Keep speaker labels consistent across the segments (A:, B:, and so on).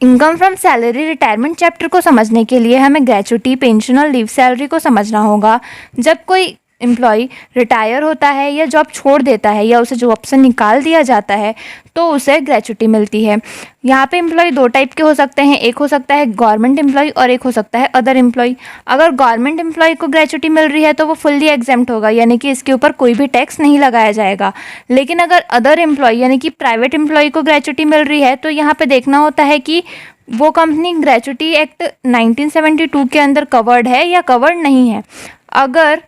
A: Income from salary retirement chapter को समझने के लिए हमें ग्रेच्युटी, पेंशन और लीव सैलरी को समझना होगा। जब कोई एम्प्लॉय रिटायर होता है या जॉब छोड़ देता है या उसे जॉब से निकाल दिया जाता है तो उसे ग्रेच्युटी मिलती है। यहाँ पे एम्प्लॉय दो टाइप के हो सकते हैं, एक हो सकता है गवर्नमेंट एम्प्लॉय और एक हो सकता है अदर एम्प्लॉय। अगर गवर्नमेंट एम्प्लॉय को ग्रेच्युटी मिल रही है तो वो फुल्ली एग्जेम्प्ट होगा, यानी कि इसके ऊपर कोई भी टैक्स नहीं लगाया जाएगा। लेकिन अगर अदर एम्प्लॉय यानी कि प्राइवेट एम्प्लॉय को ग्रेच्युटी मिल रही है तो यहाँ पे देखना होता है कि वो कंपनी ग्रेच्युटी एक्ट 1972 के अंदर कवर्ड है या कवर्ड नहीं है। अगर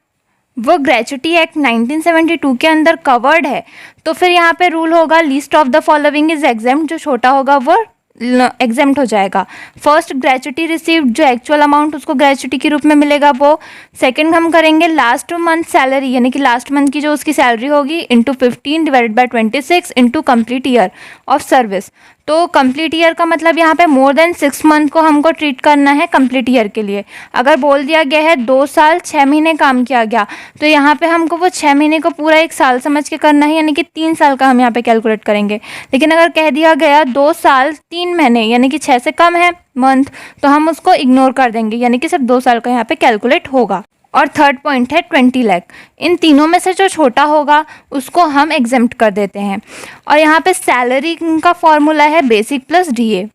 A: वो ग्रेच्युटी एक्ट 1972 के अंदर कवर्ड है तो फिर यहाँ पे रूल होगा least of the following is exempt, जो छोटा होगा वो एग्जेम्प्ट हो जाएगा। फर्स्ट, ग्रेच्युटी रिसीव्ड, जो एक्चुअल अमाउंट उसको ग्रेच्युटी के रूप में मिलेगा वो। सेकंड हम करेंगे लास्ट मंथ सैलरी, यानी कि लास्ट मंथ की जो उसकी सैलरी होगी into 15 divided by 26 into complete year of service. तो कंप्लीट ईयर का मतलब यहाँ पे मोर देन 6 मंथ को हमको ट्रीट करना है कंप्लीट ईयर के लिए। अगर बोल दिया गया है 2 साल 6 महीने काम किया गया तो यहाँ पे हमको वो 6 महीने को पूरा 1 साल समझ के करना है, यानी कि 3 साल का हम यहाँ पे कैलकुलेट करेंगे। लेकिन अगर कह दिया गया 2 साल 3 महीने यानी कि 6 से कम है मंथ तो हम उसको इग्नोर कर देंगे, यानी कि सिर्फ 2 साल का यहाँ पे कैलकुलेट होगा। और थर्ड पॉइंट है 20 लाख। इन तीनों में से जो छोटा होगा उसको हम एग्जेम्प्ट कर देते हैं। और यहाँ पे सैलरी का फॉर्मूला है बेसिक प्लस डीए।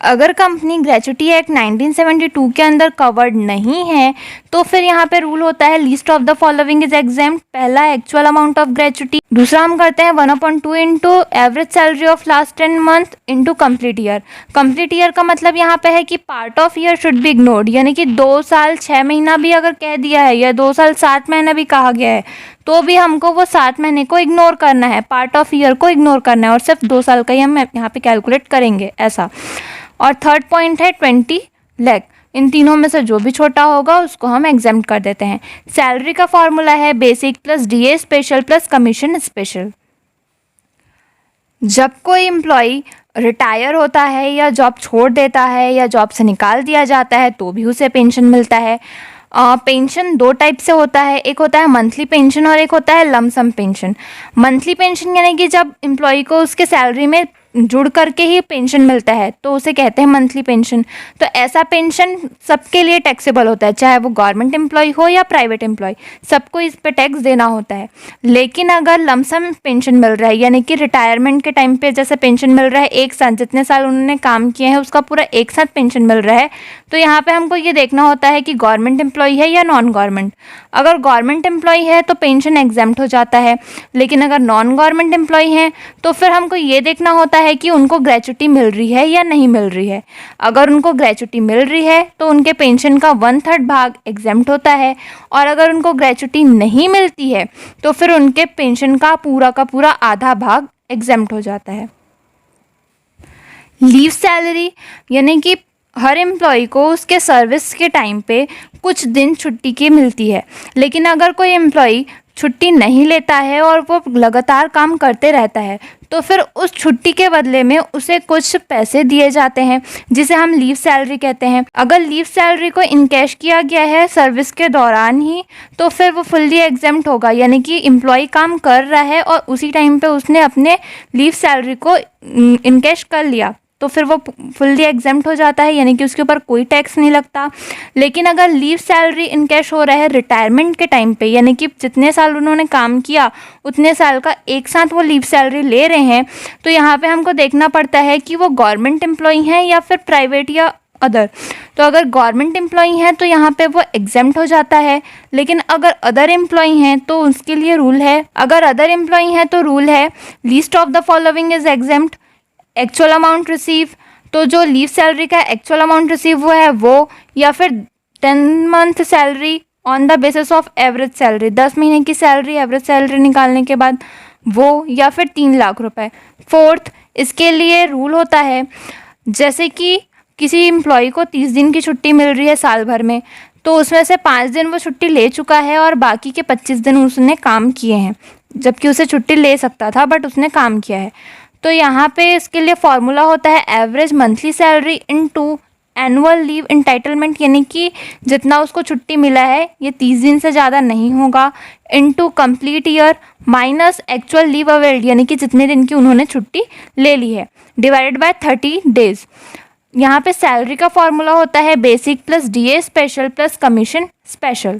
A: अगर कंपनी ग्रेच्युटी एक्ट 1972 के अंदर कवर्ड नहीं है तो फिर यहाँ पे रूल होता है least of the following is exempt. पहला एक्चुअल अमाउंट ऑफ ग्रेच्युटी, दूसरा हम करते हैं 1/2 into average salary of last 10 month into complete year. Complete year का मतलब यहाँ पे है कि part of year should be ignored, यानी कि 2 साल 6 महीना भी अगर कह दिया है या 2 साल 7 महीना भी कहा गया है तो भी हमको वो 7 महीने को इग्नोर करना है, पार्ट ऑफ ईयर को इग्नोर करना है और सिर्फ 2 साल का ही हम यहाँ पे कैलकुलेट करेंगे ऐसा। और थर्ड पॉइंट है 20 लाख। इन तीनों में से जो भी छोटा होगा उसको हम एग्जेम्प्ट कर देते हैं। सैलरी का फॉर्मूला है basic plus DA special plus commission special. जब कोई एम्प्लॉय रिटायर होता है या जॉब छोड़ देता है या जॉब से निकाल दिया जाता है तो भी उसे पेंशन मिलता है। पेंशन 2 टाइप से होता है, एक होता है मंथली पेंशन और एक होता है लमसम पेंशन। मंथली पेंशन यानी कि जब एम्प्लॉय को उसके सैलरी में जुड़ करके ही पेंशन मिलता है तो उसे कहते हैं मंथली पेंशन। तो ऐसा पेंशन सबके लिए टैक्सेबल होता है, चाहे वो गवर्नमेंट एम्प्लॉय हो या प्राइवेट एम्प्लॉय, सबको इस पे टैक्स देना होता है। लेकिन अगर लमसम पेंशन मिल रहा है यानी कि रिटायरमेंट के टाइम पे जैसे पेंशन मिल रहा है एक साथ, जितने साल उन्होंने काम किए हैं उसका पूरा एक साथ पेंशन मिल रहा है, तो यहाँ पे हमको ये देखना होता है कि गवर्नमेंट एम्प्लॉय है या नॉन गवर्नमेंट। अगर गवर्नमेंट एम्प्लॉय है तो पेंशन एग्जेम्प्ट हो जाता है, लेकिन अगर नॉन गवर्नमेंट एम्प्लॉय है तो फिर हमको ये देखना होता है कि उनको ग्रेच्युटी मिल रही है या नहीं मिल रही है। अगर उनको ग्रेच्युटी मिल रही है तो उनके पेंशन का 1/3 भाग एग्जेम्प्ट होता है, और अगर उनको ग्रेच्युटी नहीं मिलती है तो फिर उनके पेंशन का पूरा आधा भाग एग्जेम्प्ट हो जाता है। लीव सैलरी यानी कि हर एम्प्लॉय को उसके सर्विस के टाइम पे कुछ दिन छुट्टी की मिलती है, लेकिन अगर कोई एम्प्लॉय छुट्टी नहीं लेता है और वो लगातार काम करते रहता है तो फिर उस छुट्टी के बदले में उसे कुछ पैसे दिए जाते हैं जिसे हम लीव सैलरी कहते हैं। अगर लीव सैलरी को इनकैश किया गया है सर्विस के दौरान ही तो फिर वो फुल्ली एग्जेम्प्ट होगा, यानी कि एम्प्लॉय काम कर रहा है और उसी टाइम पे उसने अपने लीव सैलरी को इनकैश कर लिया तो फिर वो फुल्ली एग्जेम्प्ट हो जाता है, यानी कि उसके ऊपर कोई टैक्स नहीं लगता। लेकिन अगर लीव सैलरी इनकैश हो रहा है रिटायरमेंट के टाइम पे, यानी कि जितने साल उन्होंने काम किया उतने साल का एक साथ वो लीव सैलरी ले रहे हैं, तो यहाँ पे हमको देखना पड़ता है कि वो गवर्नमेंट एम्प्लॉय हैं या फिर प्राइवेट या अदर। तो अगर गवर्नमेंट एम्प्लॉय हैं तो यहाँ पे वो एग्जेम्प्ट हो जाता है, लेकिन अगर अदर एम्प्लॉय हैं तो उसके लिए रूल है, अगर अदर एम्प्लॉय हैं तो रूल है least of the following is exempt. Actual amount receive, तो जो लीव सैलरी का एक्चुअल अमाउंट रिसीव हुआ है वो, या फिर 10 month salary on the basis of average salary, 10 महीने की सैलरी एवरेज सैलरी निकालने के बाद वो, या फिर 3 लाख रुपए। फोर्थ, इसके लिए रूल होता है जैसे कि किसी एम्प्लॉय को 30 दिन की छुट्टी मिल रही है साल भर में, तो उसमें से 5 दिन वो छुट्टी ले चुका है और बाकी के 25 दिन उसने काम किए हैं, जबकि उसे छुट्टी ले सकता था बट उसने काम किया है। तो यहाँ पे इसके लिए फॉर्मूला होता है average monthly salary into annual leave entitlement यानी कि जितना उसको छुट्टी मिला है ये 30 दिन से ज़्यादा नहीं होगा, into complete year minus actual leave availed यानी कि जितने दिन की उन्होंने छुट्टी ले ली है, डिवाइडेड बाय 30 डेज। यहाँ पे सैलरी का फॉर्मूला होता है basic plus DA special plus commission special.